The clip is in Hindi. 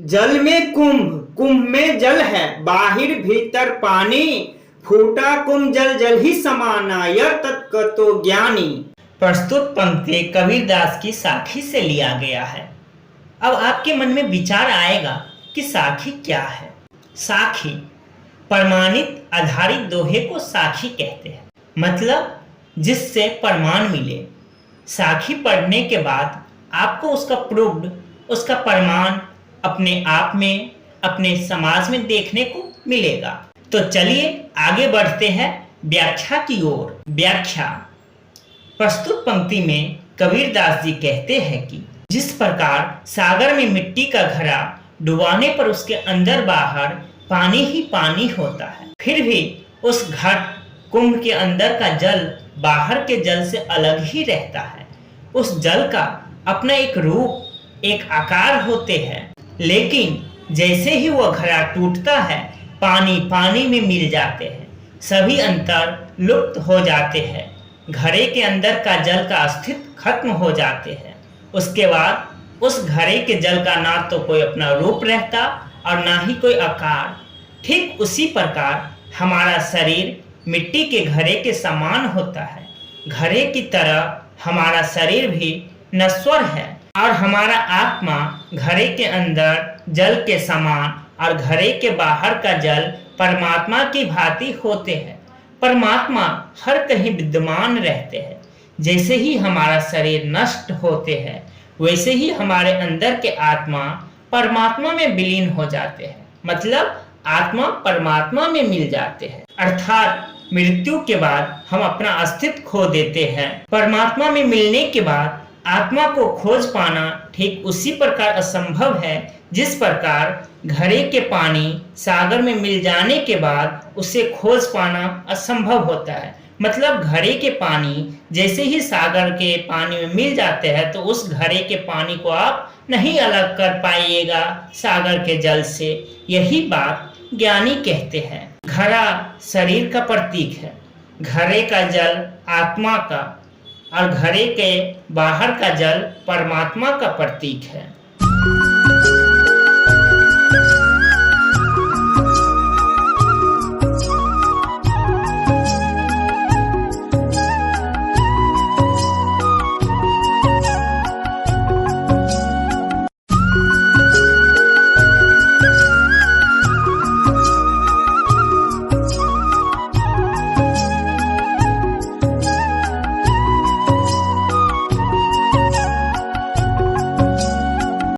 जल में कुंभ, कुंभ में जल है, बाहिर भीतर पानी, फूटा कुंभ जल जल ही समाना, यह तत्वतो ज्ञानी। प्रस्तुत पंक्ति कबीरदास की साखी से लिया गया है। अब आपके मन में विचार आएगा कि साखी क्या है। साखी प्रमाणित आधारित दोहे को साखी कहते हैं, मतलब जिससे प्रमाण मिले। साखी पढ़ने के बाद आपको उसका प्रूव्ड, उसका प्रमाण अपने आप में, अपने समाज में देखने को मिलेगा। तो चलिए आगे बढ़ते हैं व्याख्या की ओर। व्याख्या। प्रस्तुत पंक्ति में कबीरदास जी कहते हैं कि जिस प्रकार सागर में मिट्टी का घड़ा डुबाने पर उसके अंदर बाहर पानी ही पानी होता है, फिर भी उस घट कुंभ के अंदर का जल बाहर के जल से अलग ही रहता है। उस जल का अपना एक रूप, एक आकार होते हैं, लेकिन जैसे ही वह घड़ा टूटता है, पानी पानी में मिल जाते हैं, सभी अंतर लुप्त हो जाते हैं, घड़े के अंदर का जल का अस्तित्व खत्म हो जाते हैं। उसके बाद उस घड़े के जल का ना तो कोई अपना रूप रहता और ना ही कोई आकार। ठीक उसी प्रकार हमारा शरीर मिट्टी के घड़े के समान होता है। घड़े की तरह हमारा शरीर भी नश्वर है और हमारा आत्मा घड़े के अंदर जल के समान और घड़े के बाहर का जल परमात्मा की भांति होते हैं। परमात्मा हर कहीं विद्यमान रहते हैं। जैसे ही हमारा शरीर नष्ट होते हैं, वैसे ही हमारे अंदर के आत्मा परमात्मा में विलीन हो जाते हैं, मतलब आत्मा परमात्मा में मिल जाते हैं। अर्थात मृत्यु के बाद हम अपना अस्तित्व खो देते हैं। परमात्मा में मिलने के बाद आत्मा को खोज पाना ठीक उसी प्रकार असंभव है जिस प्रकार घड़े के पानी सागर में मिल जाने के बाद उसे खोज पाना असंभव होता है। मतलब घड़े के पानी जैसे ही सागर के पानी में मिल जाते हैं, तो उस घड़े के पानी को आप नहीं अलग कर पाइएगा सागर के जल से। यही बात ज्ञानी कहते हैं। घड़ा शरीर का प्रतीक है, घड़े का जल आत्मा का और घड़े के बाहर का जल परमात्मा का प्रतीक है।